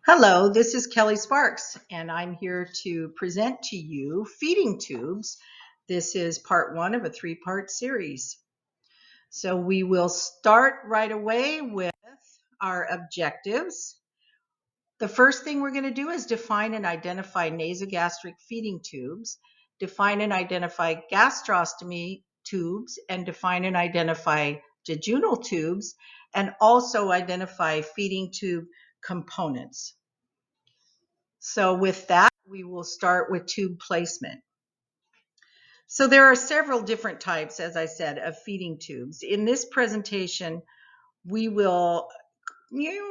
Hello, this is Kelly Sparks, and I'm here to present to you feeding tubes. This is part one of a three-part series. So we will start right away with our objectives. The first thing we're going to do is define and identify nasogastric feeding tubes, define and identify gastrostomy tubes, and define and identify jejunal tubes, and also identify feeding tube components. So with that, we will start with tube placement. So there are several different types, as I said, of feeding tubes. In this presentation, we will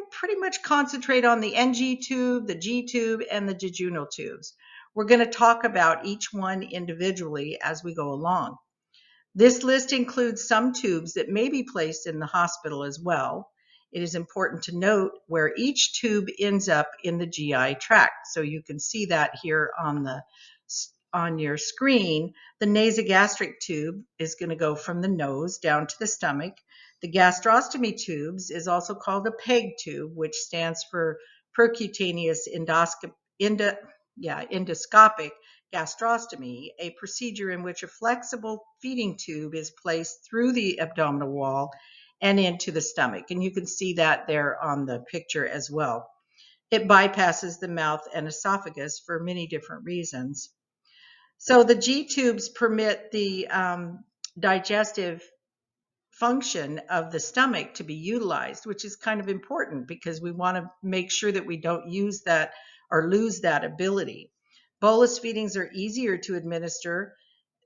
pretty much concentrate on the NG tube, the G tube, and the jejunal tubes. We're going to talk about each one individually as we go along. This list includes some tubes that may be placed in the hospital as well. It is important to note where each tube ends up in the GI tract. So you can see that here on your screen. The nasogastric tube is going to go from the nose down to the stomach. The gastrostomy tubes is also called a PEG tube, which stands for percutaneous endoscopic gastrostomy, a procedure in which a flexible feeding tube is placed through the abdominal wall and into the stomach. And you can see that there on the picture as well. It bypasses the mouth and esophagus for many different reasons. So the G tubes permit the digestive function of the stomach to be utilized, which is kind of important because we want to make sure that we don't use that or lose that ability. Bolus feedings are easier to administer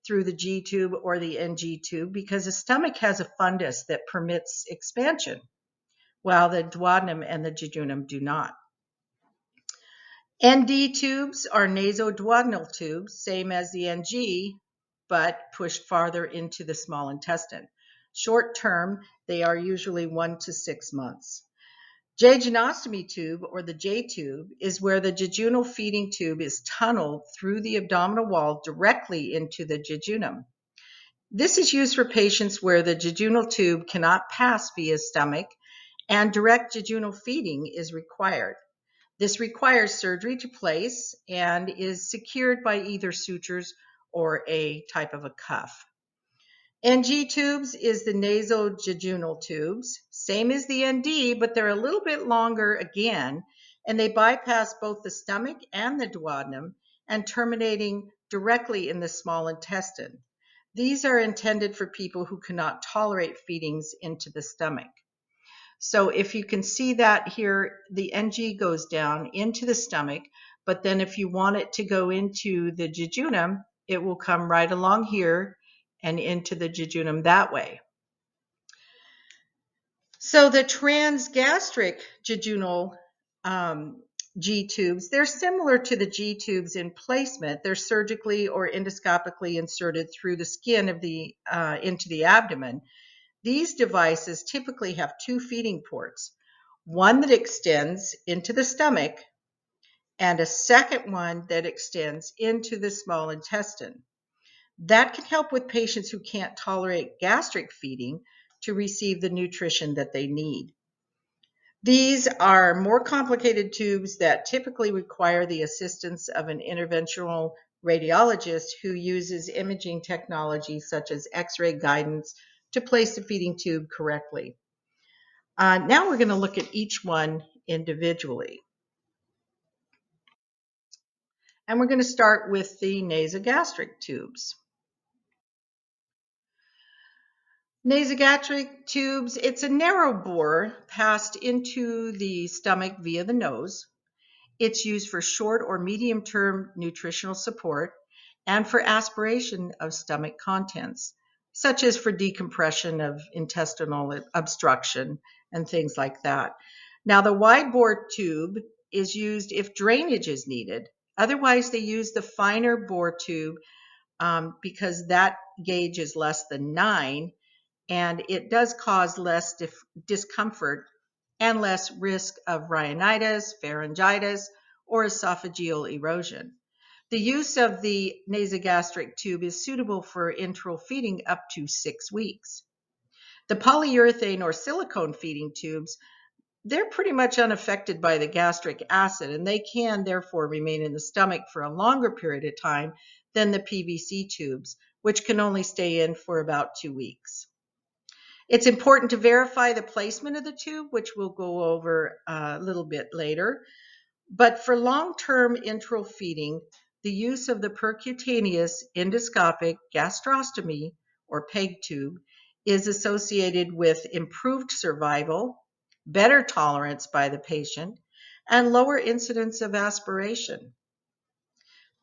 through the G tube or the NG tube because the stomach has a fundus that permits expansion, while the duodenum and the jejunum do not. ND tubes are nasoduodenal tubes, same as the NG, but pushed farther into the small intestine. Short term, they are usually 1 to 6 months. Jejunostomy tube, or the J tube, is where the jejunal feeding tube is tunneled through the abdominal wall directly into the jejunum. This is used for patients where the jejunal tube cannot pass via stomach and direct jejunal feeding is required. This requires surgery to place and is secured by either sutures or a type of a cuff. NG tubes is the nasojejunal tubes, same as the ND, but they're a little bit longer again, and they bypass both the stomach and the duodenum and terminating directly in the small intestine. These are intended for people who cannot tolerate feedings into the stomach. So if you can see that here, the NG goes down into the stomach, but then if you want it to go into the jejunum, it will come right along here and into the jejunum that way. So the transgastric jejunal G tubes, they're similar to the G tubes in placement. They're surgically or endoscopically inserted through the skin of into the abdomen. These devices typically have two feeding ports, one that extends into the stomach and a second one that extends into the small intestine. That can help with patients who can't tolerate gastric feeding to receive the nutrition that they need. These are more complicated tubes that typically require the assistance of an interventional radiologist who uses imaging technology such as X-ray guidance to place the feeding tube correctly. Now we're going to look at each one individually. And we're going to start with the nasogastric tubes. Nasogastric tubes, it's a narrow bore passed into the stomach via the nose. It's used for short or medium-term nutritional support and for aspiration of stomach contents, such as for decompression of intestinal obstruction and things like that. Now, the wide bore tube is used if drainage is needed. Otherwise, they use the finer bore tube because that gauge is less than 9, and it does cause less discomfort and less risk of rhinitis, pharyngitis, or esophageal erosion. The use of the nasogastric tube is suitable for enteral feeding up to 6 weeks. The polyurethane or silicone feeding tubes, they're pretty much unaffected by the gastric acid, and they can therefore remain in the stomach for a longer period of time than the PVC tubes, which can only stay in for about 2 weeks. It's important to verify the placement of the tube, which we'll go over a little bit later. But for long-term enteral feeding, the use of the percutaneous endoscopic gastrostomy, or PEG tube, is associated with improved survival, better tolerance by the patient, and lower incidence of aspiration.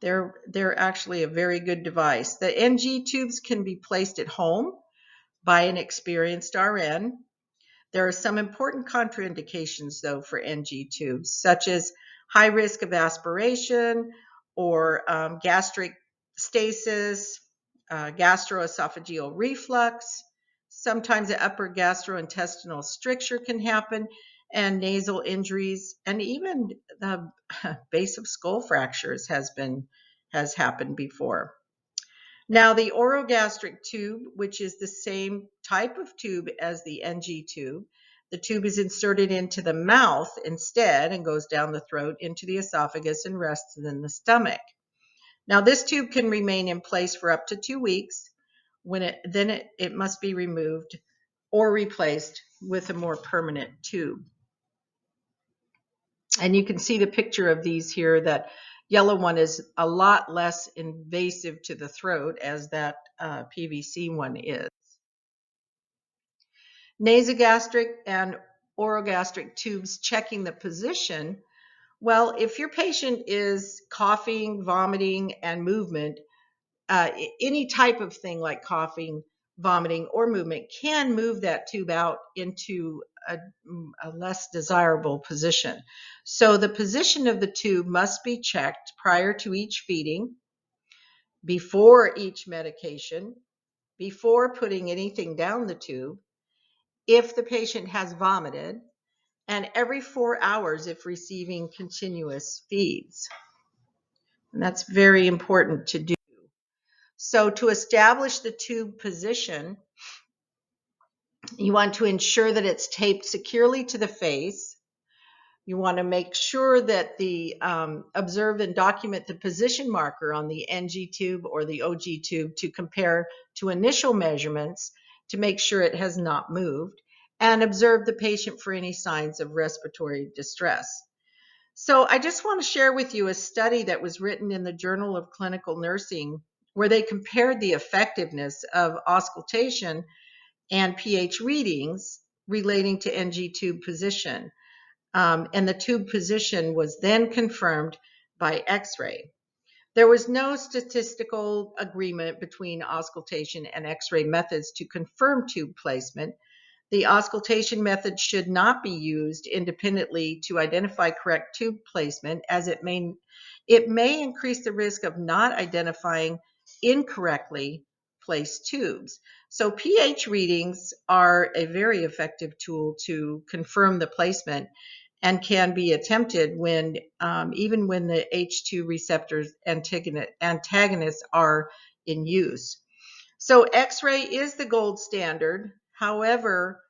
They're actually a very good device. The NG tubes can be placed at home by an experienced RN. There are some important contraindications, though, for NG tubes, such as high risk of aspiration or gastric stasis, gastroesophageal reflux. Sometimes the upper gastrointestinal stricture can happen, and nasal injuries, and even the base of skull fractures has happened before. Now, the orogastric tube, which is the same type of tube as the NG tube, the tube is inserted into the mouth instead and goes down the throat into the esophagus and rests in the stomach. Now, this tube can remain in place for up to 2 weeks. It must be removed or replaced with a more permanent tube. And you can see the picture of these here. That yellow one is a lot less invasive to the throat as that PVC one is. Nasogastric and orogastric tubes checking the position. Well, if your patient is coughing, vomiting, and movement, any type of thing like coughing, vomiting, or movement can move that tube out into a less desirable position. So the position of the tube must be checked prior to each feeding, before each medication, before putting anything down the tube, if the patient has vomited, and every 4 hours if receiving continuous feeds. And that's very important to do. So to establish the tube position, you want to ensure that it's taped securely to the face. You want to make sure that the observe and document the position marker on the NG tube or the OG tube to compare to initial measurements to make sure it has not moved, and observe the patient for any signs of respiratory distress. So I just want to share with you a study that was written in the Journal of Clinical Nursing, where they compared the effectiveness of auscultation and pH readings relating to NG tube position. And the tube position was then confirmed by X-ray. There was no statistical agreement between auscultation and X-ray methods to confirm tube placement. The auscultation method should not be used independently to identify correct tube placement, as it may increase the risk of not identifying incorrectly placed tubes. So pH readings are a very effective tool to confirm the placement, and can be attempted when even when the H2 receptors antagonists are in use. So X-ray is the gold standard. However,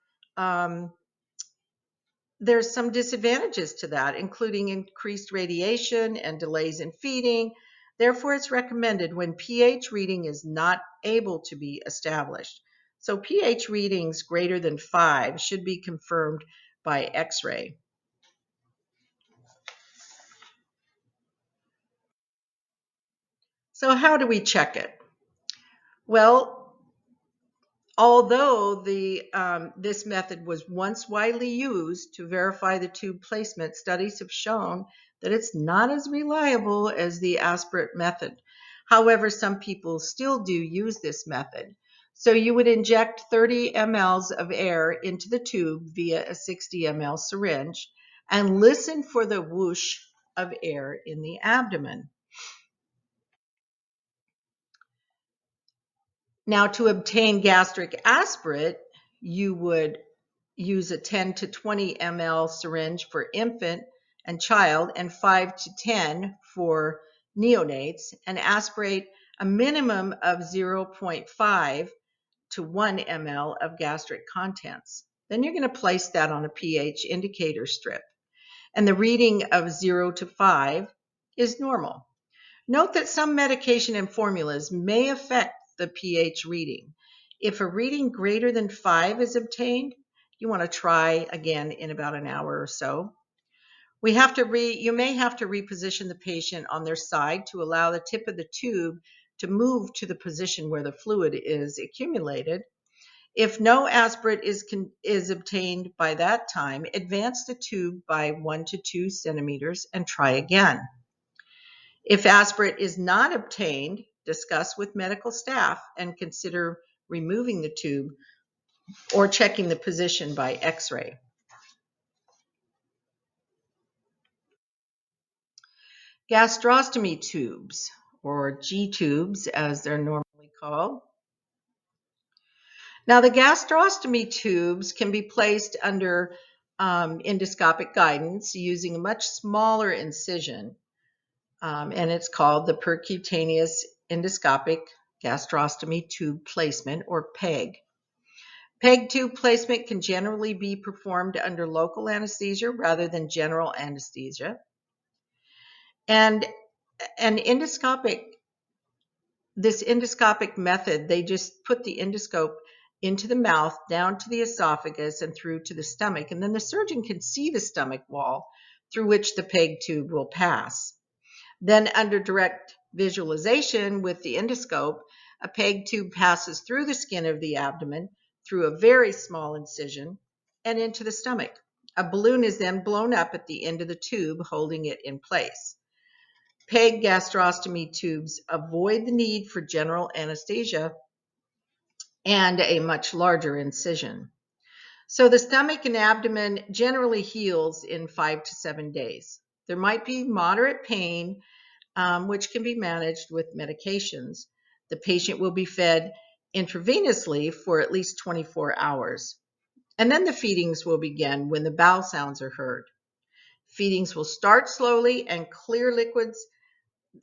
there's some disadvantages to that, including increased radiation and delays in feeding. Therefore, it's recommended when pH reading is not able to be established. So pH readings greater than 5 should be confirmed by X-ray. So how do we check it? Well, although this method was once widely used to verify the tube placement, studies have shown that it's not as reliable as the aspirate method. However, some people still do use this method. So you would inject 30 mLs of air into the tube via a 60 ml syringe and listen for the whoosh of air in the abdomen. Now, to obtain gastric aspirate, you would use a 10 to 20 ml syringe for infant and child, and 5 to 10 for neonates, and aspirate a minimum of 0.5 to 1 ml of gastric contents. Then you're going to place that on a pH indicator strip. And the reading of 0 to 5 is normal. Note that some medication and formulas may affect the pH reading. If a reading greater than 5 is obtained, you want to try again in about an hour or so. You may have to reposition the patient on their side to allow the tip of the tube to move to the position where the fluid is accumulated. If no aspirate is obtained by that time, advance the tube by 1 to 2 centimeters and try again. If aspirate is not obtained, discuss with medical staff and consider removing the tube or checking the position by X-ray. Gastrostomy tubes, or G-tubes as they're normally called. Now, the gastrostomy tubes can be placed under endoscopic guidance using a much smaller incision, and it's called the percutaneous endoscopic gastrostomy tube placement, or PEG. PEG tube placement can generally be performed under local anesthesia rather than general anesthesia. And this endoscopic method, they just put the endoscope into the mouth, down to the esophagus, and through to the stomach. And then the surgeon can see the stomach wall through which the PEG tube will pass. Then under direct visualization with the endoscope, a PEG tube passes through the skin of the abdomen, through a very small incision, and into the stomach. A balloon is then blown up at the end of the tube, holding it in place. PEG gastrostomy tubes avoid the need for general anesthesia and a much larger incision. So the stomach and abdomen generally heals in 5 to 7 days. There might be moderate pain, which can be managed with medications. The patient will be fed intravenously for at least 24 hours. And then the feedings will begin when the bowel sounds are heard. Feedings will start slowly and clear liquids.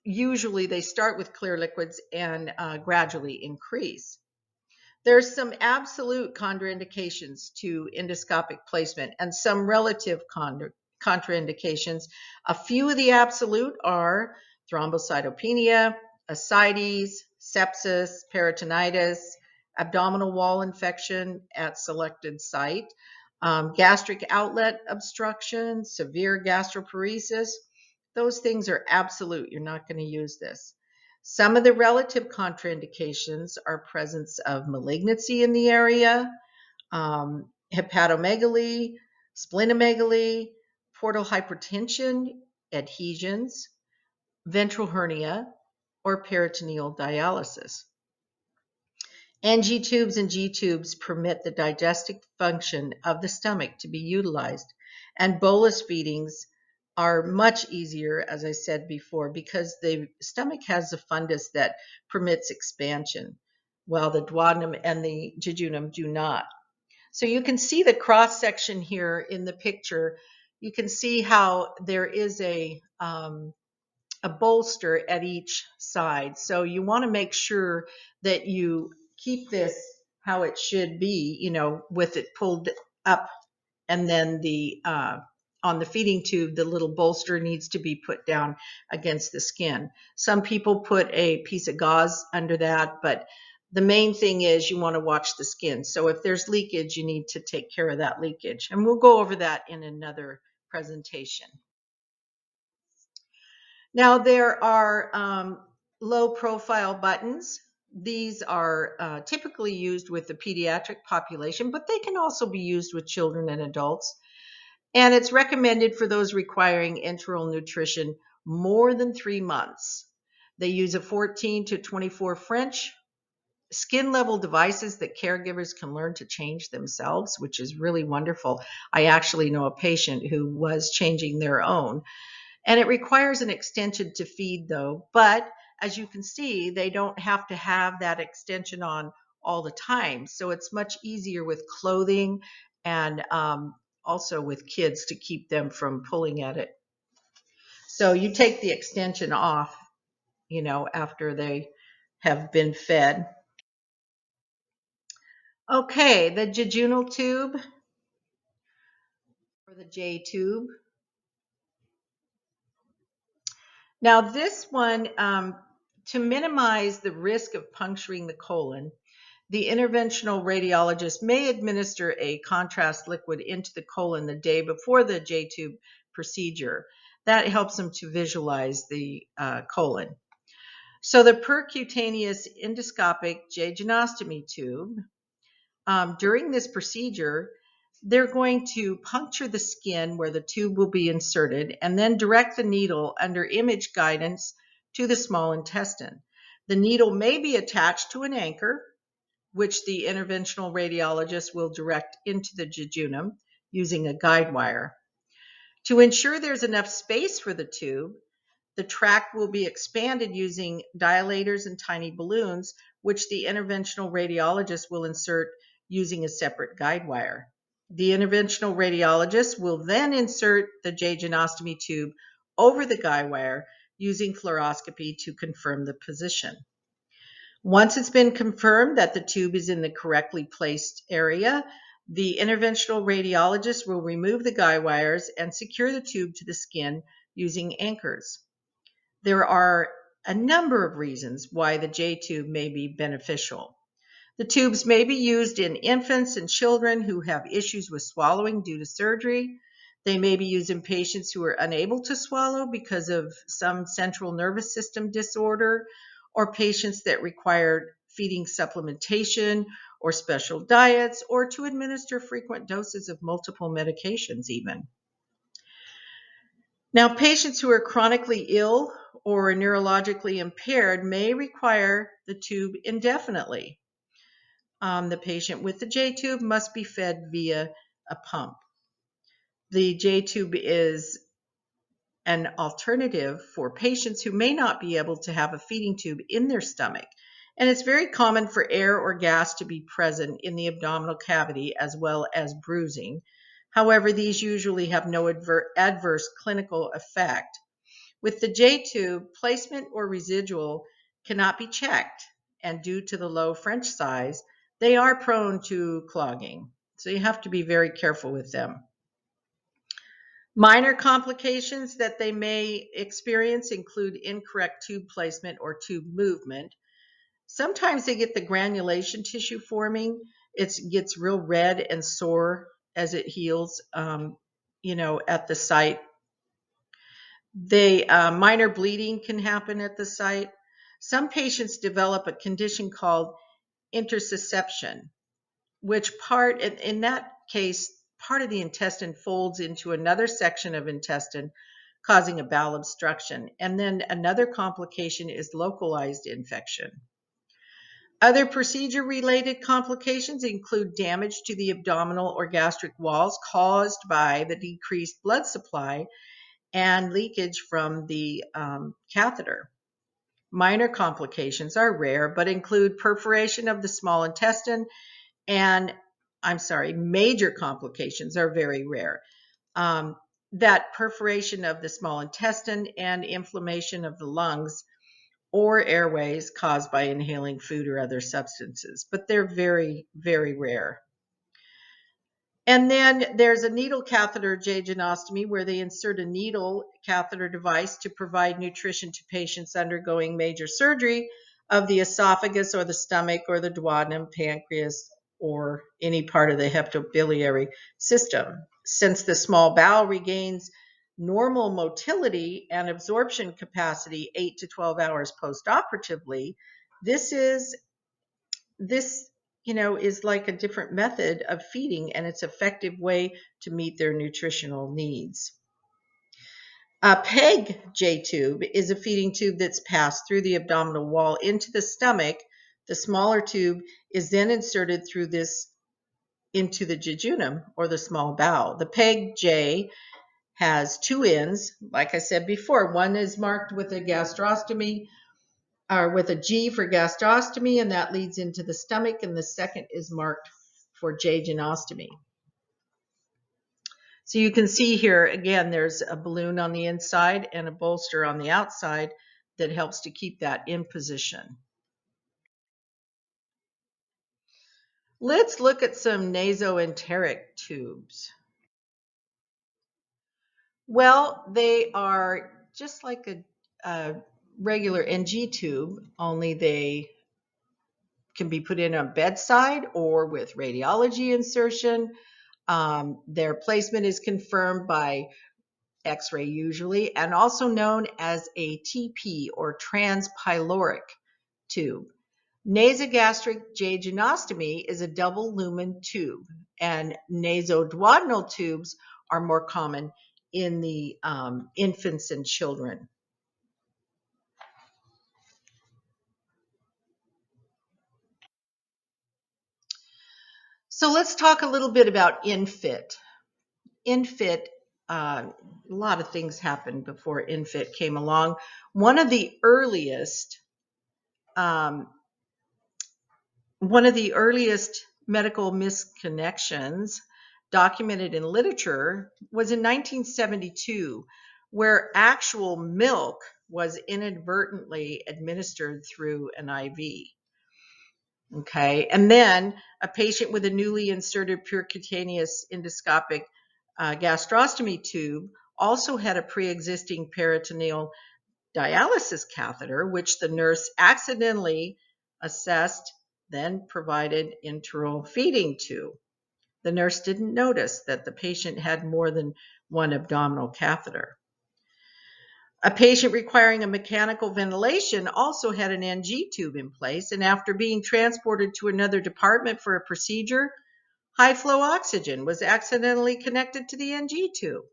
Usually they start with clear liquids and gradually increase. There's some absolute contraindications to endoscopic placement and some relative contraindications. A few of the absolute are thrombocytopenia, ascites, sepsis, peritonitis, abdominal wall infection at selected site, gastric outlet obstruction, severe gastroparesis. Those things are absolute. You're not going to use this. Some of the relative contraindications are presence of malignancy in the area, hepatomegaly, splenomegaly, portal hypertension, adhesions, ventral hernia, or peritoneal dialysis. NG tubes and G tubes permit the digestive function of the stomach to be utilized, and bolus feedings are much easier, as I said before, because the stomach has a fundus that permits expansion, while the duodenum and the jejunum do not. So you can see the cross section here in the picture. You can see how there is a bolster at each side. So you want to make sure that you keep this how it should be, with it pulled up, and then on the feeding tube, the little bolster needs to be put down against the skin. Some people put a piece of gauze under that, but the main thing is you want to watch the skin. So if there's leakage, you need to take care of that leakage. And we'll go over that in another presentation. Now there are low profile buttons. These are typically used with the pediatric population, but they can also be used with children and adults. And it's recommended for those requiring enteral nutrition more than 3 months. They use a 14 to 24 French skin level devices that caregivers can learn to change themselves, which is really wonderful. I actually know a patient who was changing their own. And it requires an extension to feed though, but as you can see, they don't have to have that extension on all the time. So it's much easier with clothing and also with kids to keep them from pulling at it. So you take the extension off, after they have been fed. Okay, the jejunal tube. for the J tube. Now this one, to minimize the risk of puncturing the colon, the interventional radiologist may administer a contrast liquid into the colon the day before the J tube procedure. That helps them to visualize the colon. So the percutaneous endoscopic jejunostomy tube, during this procedure, they're going to puncture the skin where the tube will be inserted and then direct the needle under image guidance to the small intestine. The needle may be attached to an anchor, which the interventional radiologist will direct into the jejunum using a guide wire. To ensure there's enough space for the tube, the tract will be expanded using dilators and tiny balloons, which the interventional radiologist will insert using a separate guide wire. The interventional radiologist will then insert the jejunostomy tube over the guide wire using fluoroscopy to confirm the position. Once it's been confirmed that the tube is in the correctly placed area, the interventional radiologist will remove the guide wires and secure the tube to the skin using anchors. There are a number of reasons why the J tube may be beneficial. The tubes may be used in infants and children who have issues with swallowing due to surgery. They may be used in patients who are unable to swallow because of some central nervous system disorder, or patients that require feeding supplementation or special diets, or to administer frequent doses of multiple medications even. Now, patients who are chronically ill or neurologically impaired may require the tube indefinitely. The patient with the J tube must be fed via a pump. The J tube is an alternative for patients who may not be able to have a feeding tube in their stomach. And it's very common for air or gas to be present in the abdominal cavity as well as bruising. However, these usually have no adverse clinical effect. With the J tube, placement or residual cannot be checked, and due to the low French size, they are prone to clogging. So you have to be very careful with them. Minor complications that they may experience include incorrect tube placement or tube movement. Sometimes they get the granulation tissue forming. It gets real red and sore as it heals, at the site. Minor bleeding can happen at the site. Some patients develop a condition called intussusception, which in that case, part of the intestine folds into another section of intestine, causing a bowel obstruction. And then another complication is localized infection. Other procedure-related complications include damage to the abdominal or gastric walls caused by the decreased blood supply and leakage from the catheter. Minor complications are rare, but include perforation of the small intestine major complications are very rare. That perforation of the small intestine and inflammation of the lungs or airways caused by inhaling food or other substances, but they're very, very rare. And then there's a needle catheter jejunostomy where they insert a needle catheter device to provide nutrition to patients undergoing major surgery of the esophagus or the stomach or the duodenum, pancreas, or any part of the hepatobiliary system. Since the small bowel regains normal motility and absorption capacity 8 to 12 hours postoperatively, this is like a different method of feeding, and it's an effective way to meet their nutritional needs. A PEG J tube is a feeding tube that's passed through the abdominal wall into the stomach. The smaller tube is then inserted through this into the jejunum or the small bowel. The PEG J has two ends, like I said before. One is marked with a gastrostomy, or with a G for gastrostomy, and that leads into the stomach, and the second is marked for jejunostomy. So you can see here, again, there's a balloon on the inside and a bolster on the outside that helps to keep that in position. Let's look at some nasoenteric tubes. Well, they are just like a regular NG tube, only they can be put in a bedside or with radiology insertion. Their placement is confirmed by X-ray usually, and also known as a TP or transpyloric tube. Nasogastric jejunostomy is a double lumen tube, and nasoduodenal tubes are more common in the infants and children. So let's talk a little bit about INFIT. INFIT, a lot of things happened before INFIT came along. One of the earliest um, medical misconnections documented in literature was in 1972, where actual milk was inadvertently administered through an IV. Okay, and then a patient with a newly inserted percutaneous endoscopic gastrostomy tube also had a pre-existing peritoneal dialysis catheter, which the nurse accidentally assessed, then provided enteral feeding to. The nurse didn't notice that the patient had more than one abdominal catheter. A patient requiring a mechanical ventilation also had an NG tube in place, and after being transported to another department for a procedure, high flow oxygen was accidentally connected to the NG tube.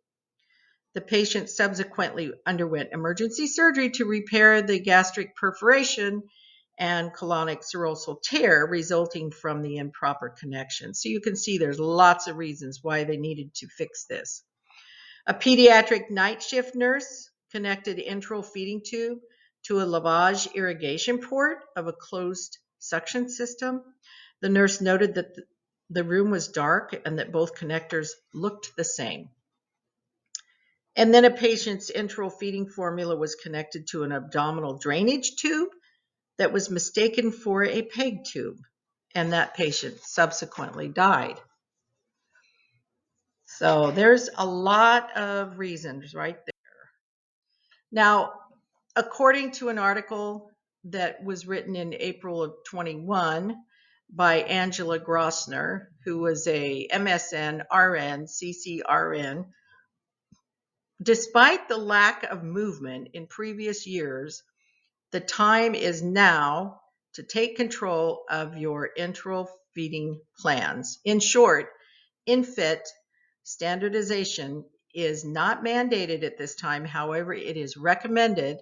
The patient subsequently underwent emergency surgery to repair the gastric perforation and colonic serosal tear resulting from the improper connection. So you can see there's lots of reasons why they needed to fix this. A pediatric night shift nurse connected enteral feeding tube to a lavage irrigation port of a closed suction system. The nurse noted that the room was dark and that both connectors looked the same. And then a patient's enteral feeding formula was connected to an abdominal drainage tube that was mistaken for a PEG tube, and that patient subsequently died. So there's a lot of reasons right there. Now, according to an article that was written in April of 21 by Angela Grossner, who was a MSN RN, CCRN, despite the lack of movement in previous years, the time is now to take control of your enteral feeding plans. In short, INFIT standardization is not mandated at this time. However, it is recommended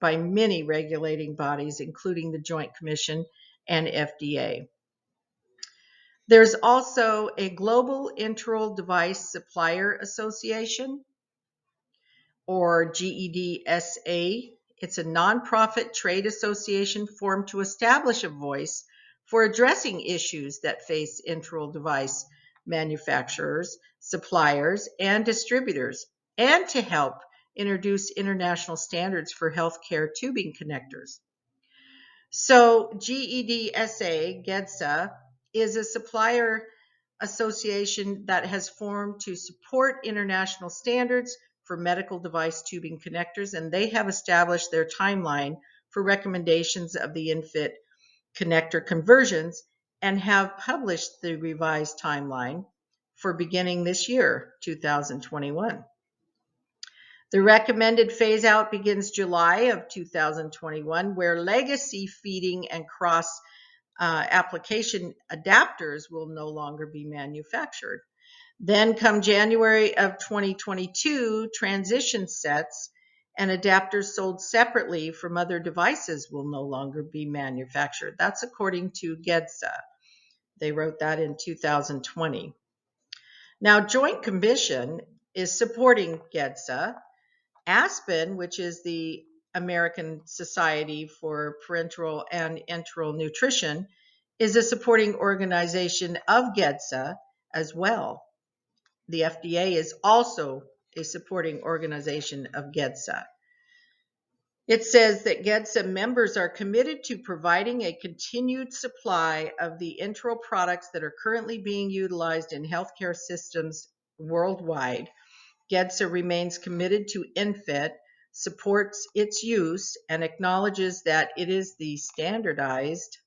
by many regulating bodies, including the Joint Commission and FDA. There's also a Global Enteral Device Supplier Association, or GEDSA. It's a nonprofit trade association formed to establish a voice for addressing issues that face enteral device manufacturers, suppliers, and distributors, and to help introduce international standards for healthcare tubing connectors. So GEDSA, GEDSA, is a supplier association that has formed to support international standards for medical device tubing connectors, and they have established their timeline for recommendations of the INFIT connector conversions and have published the revised timeline for beginning this year, 2021. The recommended phase out begins July of 2021, where legacy feeding and cross application adapters will no longer be manufactured. Then come January of 2022, transition sets and adapters sold separately from other devices will no longer be manufactured. That's according to GEDSA. They wrote that in 2020. Now, Joint Commission is supporting GEDSA. ASPEN, which is the American Society for Parenteral and Enteral Nutrition, is a supporting organization of GEDSA as well. The FDA is also a supporting organization of GEDSA. It says that GEDSA members are committed to providing a continued supply of the enteral products that are currently being utilized in healthcare systems worldwide, GEDSA remains committed to INFIT, supports its use, and acknowledges that it is the standardized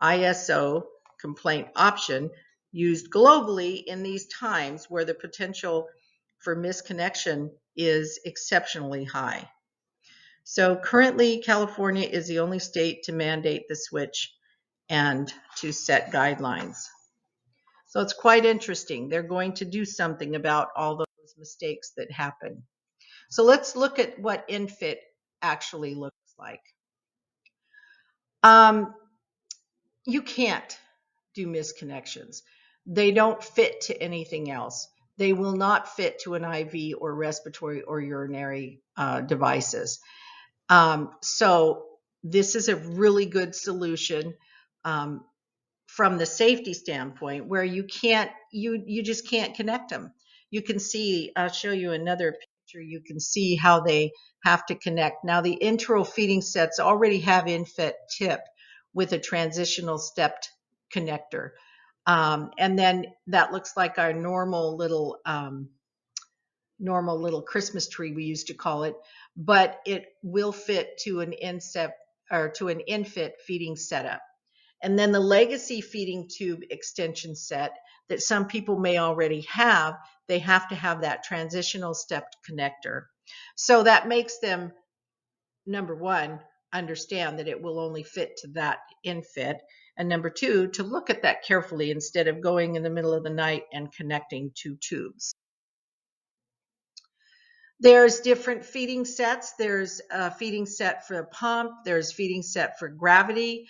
ISO complaint option used globally in these times where the potential for misconnection is exceptionally high. So currently, California is the only state to mandate the switch and to set guidelines. So it's quite interesting. They're going to do something about all those mistakes that happen. So let's look at what INFIT actually looks like. You can't do misconnections. They don't fit to anything else. They will not fit to an IV or respiratory or urinary devices. So this is a really good solution from the safety standpoint, where you just can't connect them. You can see, I'll show you another picture. You can see how they have to connect. Now the enteral feeding sets already have INFIT tip with a transitional stepped connector. And then that looks like our normal little Christmas tree, we used to call it, but it will fit to an INSEP or to an INFIT feeding setup. And then the legacy feeding tube extension set that some people may already have, they have to have that transitional stepped connector. So that makes them, number one, understand that it will only fit to that INFIT. And number two, to look at that carefully instead of going in the middle of the night and connecting two tubes. There's different feeding sets. There's a feeding set for a pump. There's feeding set for gravity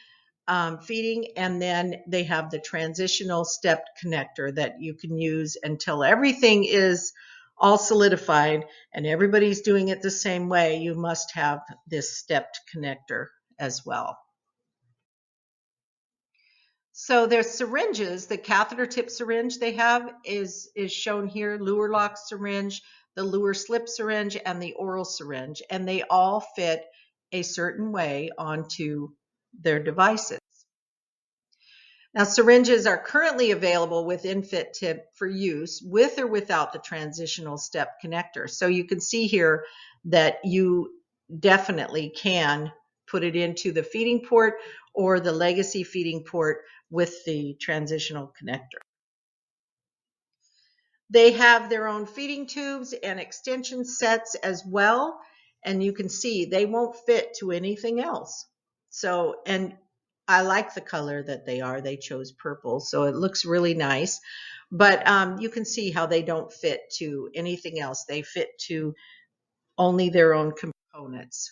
feeding. And then they have the transitional stepped connector that you can use until everything is all solidified and everybody's doing it the same way. You must have this stepped connector as well. So there's syringes. The catheter tip syringe they have is shown here, Luer lock syringe, the Luer slip syringe, and the oral syringe, and they all fit a certain way onto their devices. Now, syringes are currently available with INFIT tip for use with or without the transitional step connector. So you can see here that you definitely can put it into the feeding port or the legacy feeding port with the transitional connector. They have their own feeding tubes and extension sets as well. And you can see they won't fit to anything else. So, and I like the color that they are. They chose purple, so it looks really nice. But you can see how they don't fit to anything else. They fit to only their own components.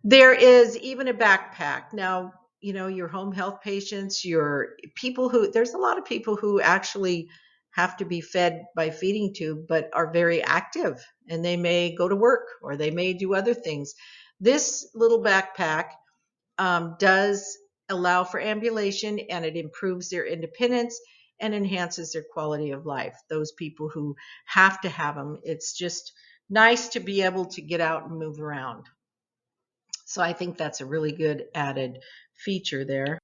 There is even a backpack. Now, you know, your home health patients, your people who, there's a lot of people who actually have to be fed by feeding tube, but are very active and they may go to work or they may do other things. This little backpack does allow for ambulation and it improves their independence and enhances their quality of life. Those people who have to have them, it's just nice to be able to get out and move around. So I think that's a really good added feature there.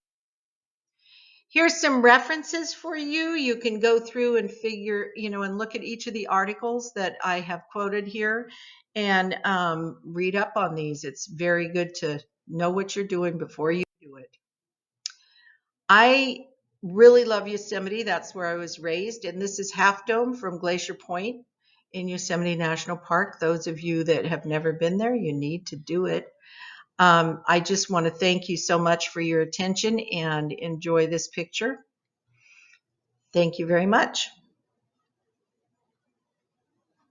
Here's some references for you. You can go through and figure, and look at each of the articles that I have quoted here and read up on these. It's very good to know what you're doing before you do it. I really love Yosemite. That's where I was raised. And this is Half Dome from Glacier Point in Yosemite National Park. Those of you that have never been there, you need to do it. I just want to thank you so much for your attention and enjoy this picture. Thank you very much.